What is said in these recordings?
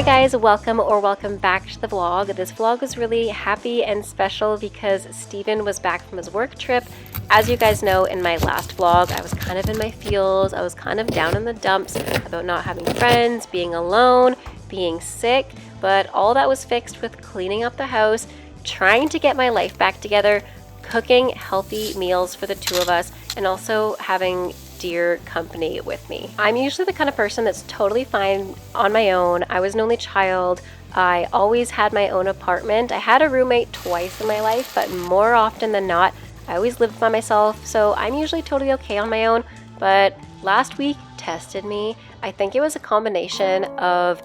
Hi guys, welcome back to the vlog. This vlog is really happy and special because Steven was back from his work trip. As you guys know, in my last vlog, I was kind of in my feels. I was kind of down in the dumps about not having friends, being alone, being sick, but all that was fixed with cleaning up the house, trying to get my life back together, cooking healthy meals for the two of us, and also having dear company with me. I'm usually the kind of person that's totally fine on my own. I was an only child. I always had my own apartment. I had a roommate twice in my life, but more often than not, I always lived by myself. So I'm usually totally okay on my own. But last week tested me. I think it was a combination of,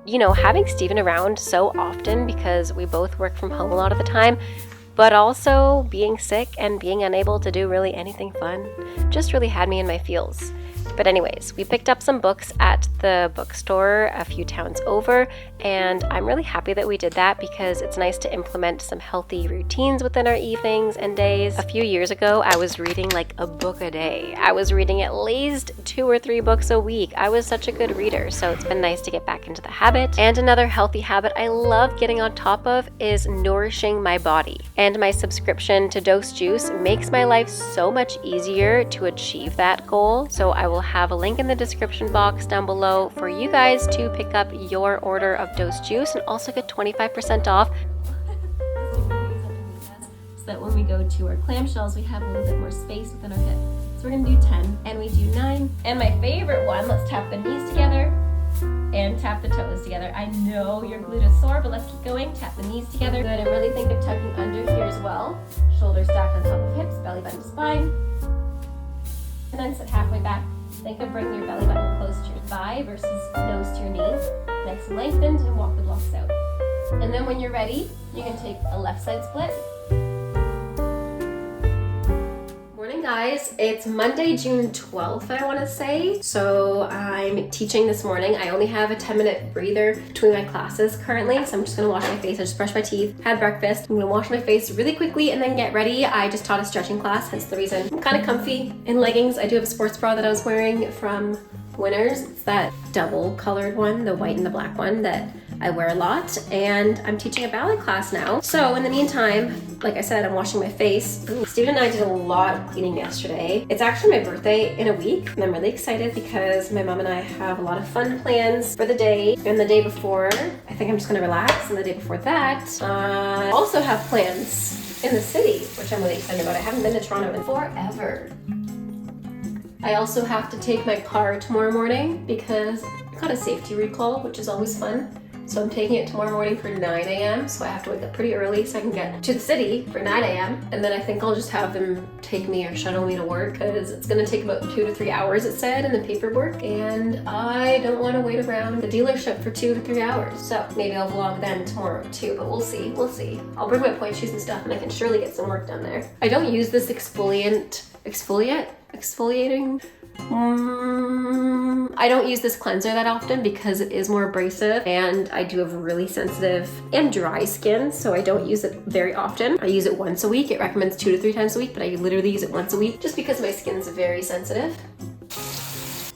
you know, having Steven around so often because we both work from home a lot of the time, but also being sick and being unable to do really anything fun just really had me in my feels. But anyways, we picked up some books at the bookstore a few towns over, and I'm really happy that we did that because it's nice to implement some healthy routines within our evenings and days. A few years ago, I was reading like a book a day. I was reading at least 2 or 3 books a week. I was such a good reader, so it's been nice to get back into the habit. And another healthy habit I love getting on top of is nourishing my body. And my subscription to Dose Juice makes my life so much easier to achieve that goal. So I will have a link in the description box down below for you guys to pick up your order of Dose Juice and also get 25% off. So that when we go to our clamshells, we have a little bit more space within our hip. So we're gonna do 10 and we do 9. And my favorite one, let's tap the knees together and tap the toes together. I know your glute is sore, but let's keep going. Tap the knees together. Good, and really think of tucking under here as well. Shoulders stacked on top of hips, belly button to spine. And then sit halfway back. Think of bringing your belly button close to your thigh versus nose to your knee. Nice and lengthened, and walk the blocks out. And then when you're ready, you can take a left side split. Morning guys, it's Monday, June 12th, I want to say. So I'm teaching this morning. I only have a 10-minute breather between my classes currently, so I'm just going to wash my face. I just brushed my teeth, had breakfast. I'm going to wash my face really quickly and then get ready. I just taught a stretching class, hence the reason I'm kind of comfy in leggings. I do have a sports bra that I was wearing from Winners. It's that double colored one, the white and the black one that I wear a lot, and I'm teaching a ballet class now. So in the meantime, like I said, I'm washing my face. Steven and I did a lot of cleaning yesterday. It's actually my birthday in a week, and I'm really excited because my mom and I have a lot of fun plans for the day. And the day before, I think I'm just gonna relax, and the day before that, I also have plans in the city, which I'm really excited about. I haven't been to Toronto in forever. I also have to take my car tomorrow morning because I got a safety recall, which is always fun. So I'm taking it tomorrow morning for 9 a.m. So I have to wake up pretty early so I can get to the city for 9 a.m. And then I think I'll just have them take me or shuttle me to work because it's going to take about 2 to 3 hours, it said in the paperwork. And I don't want to wait around the dealership for 2 to 3 hours. So maybe I'll vlog then tomorrow too, but we'll see. We'll see. I'll bring my pointe shoes and stuff and I can surely get some work done there. I don't use this exfoliating. I don't use this cleanser that often because it is more abrasive and I do have really sensitive and dry skin, so I don't use it very often. I use it once a week. It recommends 2 to 3 times a week, but I literally use it once a week just because my skin's very sensitive.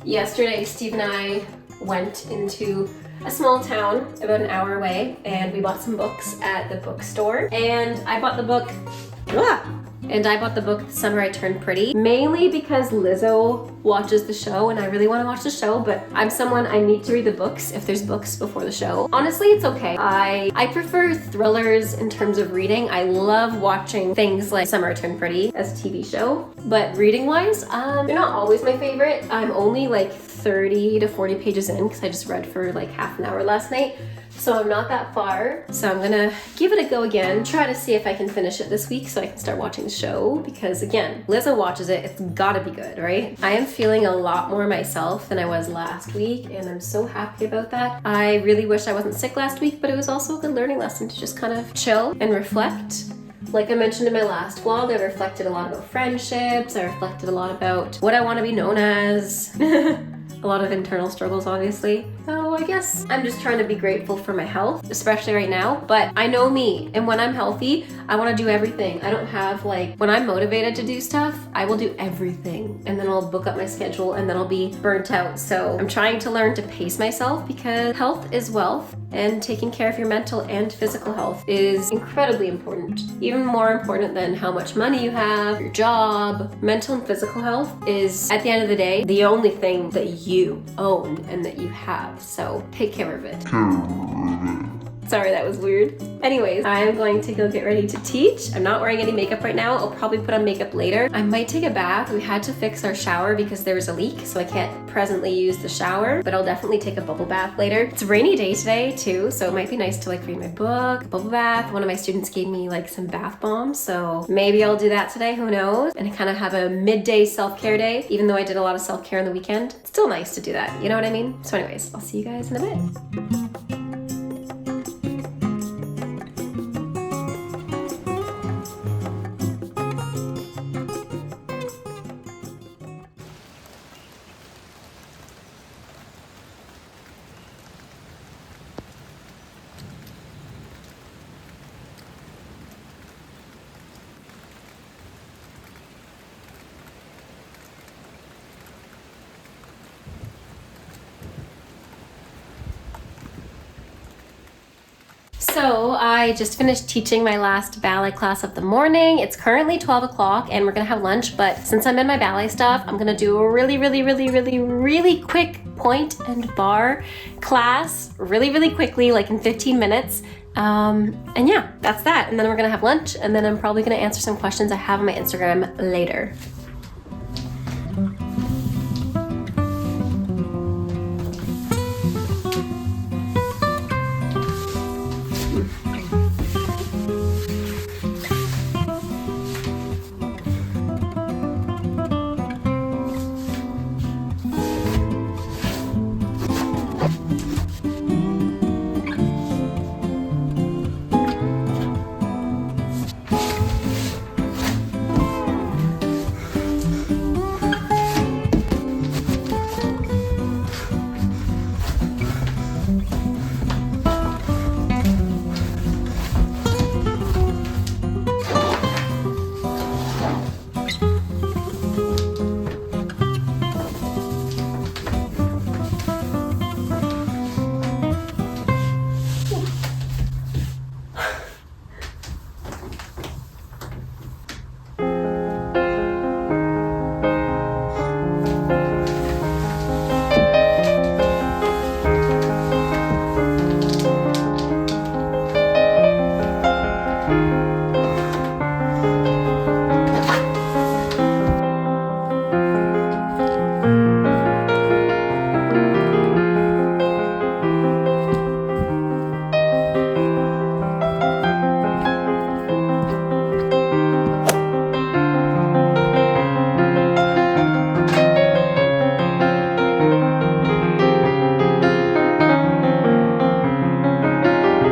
Yesterday, Steve and I went into a small town about an hour away and we bought some books at the bookstore, and I bought the book The Summer I Turned Pretty, mainly because Lizzo watches the show and I really want to watch the show, but I'm someone, I need to read the books if there's books before the show. Honestly, it's okay. I prefer thrillers in terms of reading. I love watching things like Summer I Turned Pretty as a TV show, but reading wise, they're not always my favorite. I'm only like 30 to 40 pages in because I just read for like half an hour last night. So I'm not that far. So I'm gonna give it a go again, try to see if I can finish it this week so I can start watching the show, because again, Lizzo watches it, it's gotta be good, right? I am feeling a lot more myself than I was last week, and I'm so happy about that. I really wish I wasn't sick last week, but it was also a good learning lesson to just kind of chill and reflect. Like I mentioned in my last vlog, I reflected a lot about friendships, I reflected a lot about what I want to be known as. A lot of internal struggles, obviously. So I guess I'm just trying to be grateful for my health, especially right now. But I know me, and when I'm healthy, I want to do everything. I don't have like, when I'm motivated to do stuff, I will do everything. And then I'll book up my schedule and then I'll be burnt out. So I'm trying to learn to pace myself because health is wealth, and taking care of your mental and physical health is incredibly important. Even more important than how much money you have, your job. Mental and physical health is, at the end of the day, the only thing that you own and that you have. So take care of it. Sorry, that was weird. Anyways, I'm going to go get ready to teach. I'm not wearing any makeup right now. I'll probably put on makeup later. I might take a bath. We had to fix our shower because there was a leak, so I can't presently use the shower, but I'll definitely take a bubble bath later. It's a rainy day today too, so it might be nice to like read my book, bubble bath. One of my students gave me like some bath bombs, so maybe I'll do that today, who knows? And I kind of have a midday self-care day, even though I did a lot of self-care on the weekend. It's still nice to do that, you know what I mean? So anyways, I'll see you guys in a bit. So I just finished teaching my last ballet class of the morning. It's currently 12 o'clock and we're gonna have lunch, but since I'm in my ballet stuff, I'm gonna do a really quick point and bar class really quickly, like in 15 minutes. And yeah, that's that. And then we're gonna have lunch, and then I'm probably gonna answer some questions I have on my Instagram later.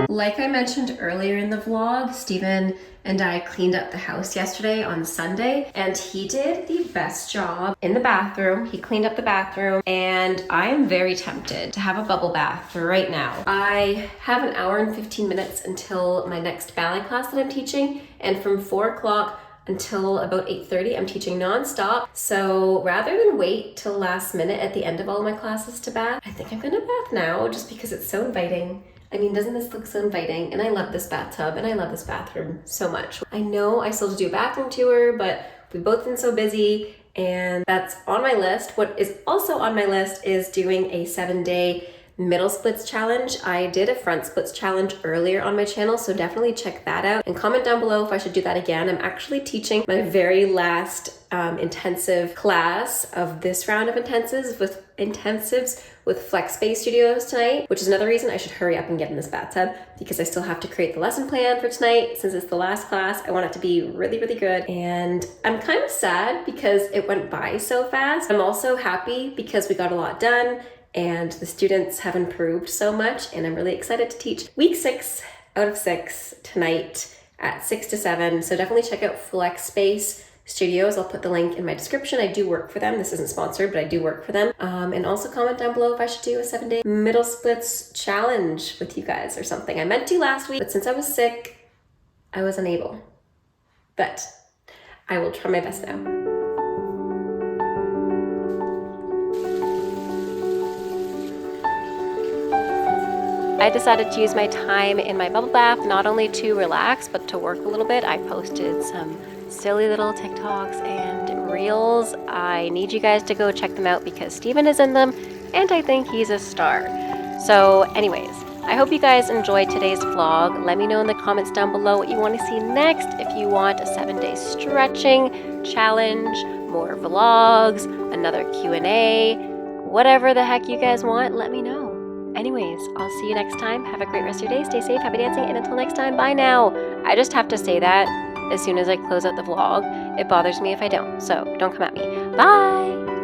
Like I mentioned earlier in the vlog, Steven and I cleaned up the house yesterday on Sunday, and he did the best job in the bathroom. He cleaned up the bathroom, and I am very tempted to have a bubble bath right now. I have an hour and 15 minutes until my next ballet class that I'm teaching, and from 4 o'clock until about 8:30, I'm teaching nonstop. So rather than wait till last minute at the end of all my classes to bath, I think I'm gonna bath now just because it's so inviting. I mean, doesn't this look so inviting? And I love this bathtub and I love this bathroom so much. I know I still have to do a bathroom tour, but we've both been so busy, and that's on my list. What is also on my list is doing a 7-day middle splits challenge. I did a front splits challenge earlier on my channel, so definitely check that out and comment down below if I should do that again. I'm actually teaching my very last intensive class of this round of intensives with Flex Space Studios tonight, which is another reason I should hurry up and get in this bathtub, because I still have to create the lesson plan for tonight. Since it's the last class, I want it to be really good, and I'm kind of sad because it went by so fast. I'm also happy because we got a lot done and the students have improved so much, and I'm really excited to teach week 6 out of 6 tonight at 6 to 7. So definitely check out Flex Space studios. I'll put the link in my description. I do work for them. This isn't sponsored, but I do work for them. And also comment down below if I should do a 7-day middle splits challenge with you guys or something. I meant to last week, but since I was sick, I was unable. But I will try my best now. I decided to use my time in my bubble bath not only to relax, but to work a little bit. I posted some silly little TikToks and reels. I need you guys to go check them out because Steven is in them and I think he's a star. So anyways, I hope you guys enjoyed today's vlog. Let me know in the comments down below what you want to see next. If you want a 7-day stretching challenge, more vlogs, another Q&A, whatever the heck you guys want, let me know. Anyways, I'll see you next time. Have a great rest of your day. Stay safe, happy dancing, and until next time, bye now. I just have to say that as soon as I close out the vlog. It bothers me if I don't, so don't come at me. Bye!